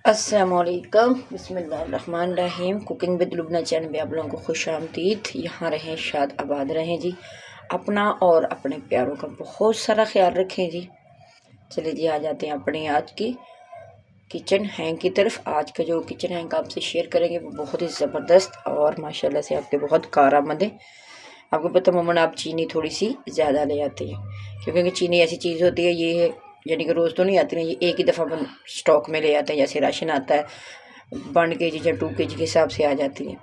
अस्सलामुअलैकुम बिस्मिल्लाहिर्रहमानिर्रहीम। Cooking with Lubna channel में आप लोगों को खुश आमदीद। यहाँ रहें, शाद आबाद रहें जी। अपना और अपने प्यारों का बहुत सारा ख्याल रखें जी। चलिए जी, आ जाते हैं अपनी आज की किचन हैंग की तरफ। आज का जो किचन हैंग आपसे शेयर करेंगे वो बहुत ही ज़बरदस्त और माशाल्लाह से आपके बहुत कारआमद है। आपको पता मम्मा आप चीनी थोड़ी सी ज़्यादा ले आती हैं, क्योंकि चीनी ऐसी चीज़ होती है, ये है यानी कि रोज़ तो नहीं आती ना, ये एक ही दफ़ा अपन स्टॉक में ले आते हैं। जैसे राशन आता है 1 kg या 2 kg के हिसाब से आ जाती है,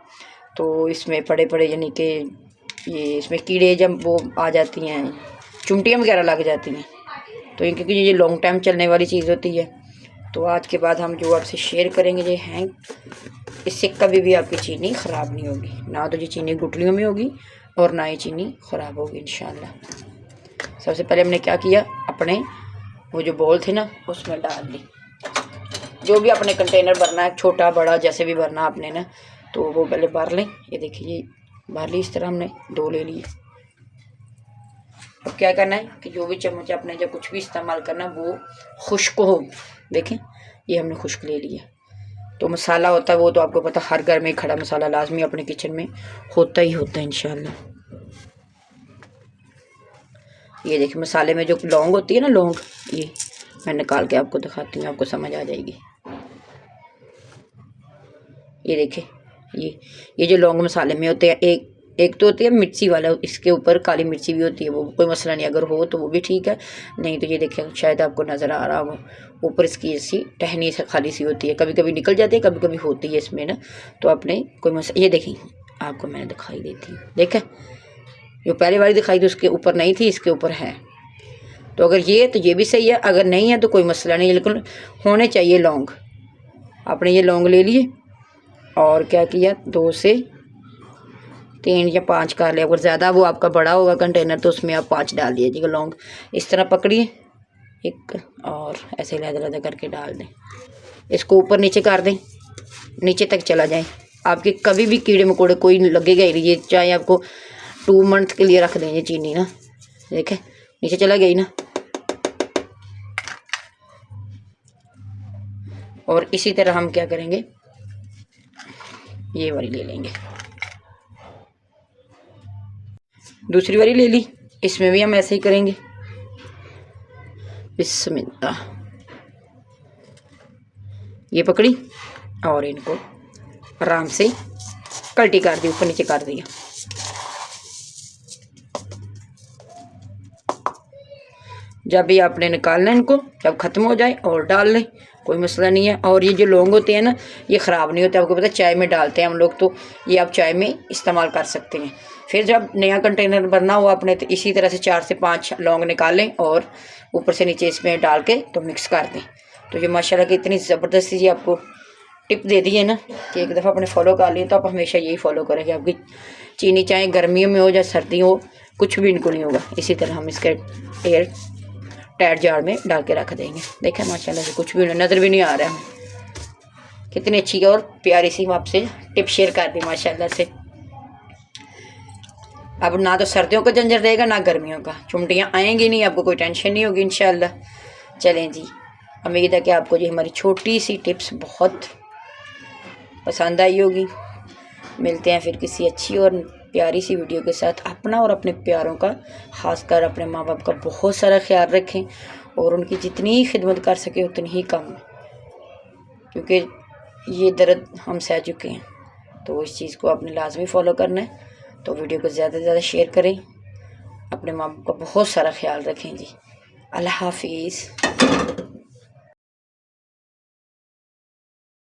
तो इसमें पड़े पड़े यानी कि ये इसमें कीड़े जब वो आ जाती हैं, चुंटियाँ वगैरह लग जाती हैं, तो ये क्योंकि ये लॉन्ग टाइम चलने वाली चीज़ होती है। तो आज के बाद हम जो आपसे शेयर करेंगे ये हैं, इससे कभी भी आपकी चीनी ख़राब नहीं होगी, ना तो ये चीनी गुठलियों में होगी और ना ही चीनी ख़राब होगी इंशाल्लाह। सबसे पहले हमने क्या किया, अपने वो जो बॉल थे ना उसमें डाल ली, जो भी अपने कंटेनर भरना है, छोटा बड़ा जैसे भी भरना आपने ना, तो वो पहले भर लें। ये देखिए, ये भर ली, इस तरह हमने 2 ले लिए। अब क्या करना है कि जो भी चम्मच आपने जब कुछ भी इस्तेमाल करना वो खुश्क हो। देखें, ये हमने खुश्क ले लिया। तो मसाला होता है वो तो आपको पता, हर घर में खड़ा मसाला लाजमी अपने किचन में होता ही होता है इंशाल्लाह। ये देखिए, मसाले में जो लौंग होती है ना, लौंग, ये मैं निकाल के आपको दिखाती हूँ, आपको समझ आ जाएगी। ये देखिए, ये जो लौंग मसाले में होते हैं, एक तो होती है मिर्ची वाला, इसके ऊपर काली मिर्ची भी होती है, वो कोई मसला नहीं, अगर हो तो वो भी ठीक है, नहीं तो ये देखिए शायद आपको नज़र आ रहा हो, ऊपर इसकी ऐसी टहनी से खाली सी होती है, कभी कभी निकल जाती है, कभी कभी होती है इसमें ना, तो आपने कोई मसला, ये देखिए आपको मैंने दिखाई देती है, देखें जो पहले वाली दिखाई थी उसके ऊपर नहीं थी, इसके ऊपर है। तो अगर ये तो ये भी सही है, अगर नहीं है तो कोई मसला नहीं, लेकिन होने चाहिए लौंग। आपने ये लौंग ले लिए और क्या किया, 2 से 3 या 5 कर लिया। अगर ज़्यादा वो आपका बड़ा होगा कंटेनर तो उसमें आप 5 डाल दीजिएगा लौंग। इस तरह पकड़िए एक और ऐसे लहदा करके डाल दें, इसको ऊपर नीचे कर दें, नीचे तक चला जाए, आपके कभी भी कीड़े मकोड़े कोई लगेगा ही नहीं। ये चाहे आपको 2 मंथ के लिए रख दें ये चीनी ना, देखें नीचे चला गई ना। और इसी तरह हम क्या करेंगे, ये वाली ले लेंगे, दूसरी वाली ले ली, इसमें भी हम ऐसे ही करेंगे। बिस्मिल्लाह, ये पकड़ी और इनको आराम से कल्टी कर दी, ऊपर नीचे कर दिया। जब भी आपने निकालना है इनको, जब ख़त्म हो जाए और डाल लें, कोई मसला नहीं है। और ये जो लौंग होते हैं ना, ये ख़राब नहीं होते, आपको पता है चाय में डालते हैं हम लोग, तो ये आप चाय में इस्तेमाल कर सकते हैं। फिर जब नया कंटेनर भरना हो आपने, तो इसी तरह से 4 से 5 लौंग निकाल लें और ऊपर से नीचे इसमें डाल के तो मिक्स कर दें। तो ये माशाल्लाह की इतनी ज़बरदस्ती जी आपको टिप दे दी है ना, कि एक दफ़ा अपने फॉलो कर लिए तो आप हमेशा यही फॉलो करेंगे। आपकी चीनी चाहे गर्मियों में हो या सर्दियों हो, कुछ भी इनको नहीं होगा। इसी तरह हम इसके एयर टाइट जार में डाल के रख देंगे। देखें माशाल्लाह से कुछ भी नज़र भी नहीं आ रहा है। कितनी अच्छी और प्यारी सी आपसे टिप शेयर कर दी माशाल्लाह से। अब ना तो सर्दियों का झंझट रहेगा ना गर्मियों का, चुमटियाँ आएंगी नहीं, आपको कोई टेंशन नहीं होगी इंशाल्लाह। चलें जी, उम्मीद है कि आपको जी हमारी छोटी सी टिप्स बहुत पसंद आई होगी। मिलते हैं फिर किसी अच्छी और प्यारी सी वीडियो के साथ। अपना और अपने प्यारों का, ख़ासकर अपने माँ बाप का बहुत सारा ख्याल रखें और उनकी जितनी खिदमत कर सके उतनी ही कम, क्योंकि ये दर्द हम सह चुके हैं। तो इस चीज़ को आपने लाजमी फ़ॉलो करना है। तो वीडियो को ज़्यादा से ज़्यादा शेयर करें, अपने माँ बाप का बहुत सारा ख्याल रखें जी। अल्लाह हाफिज़।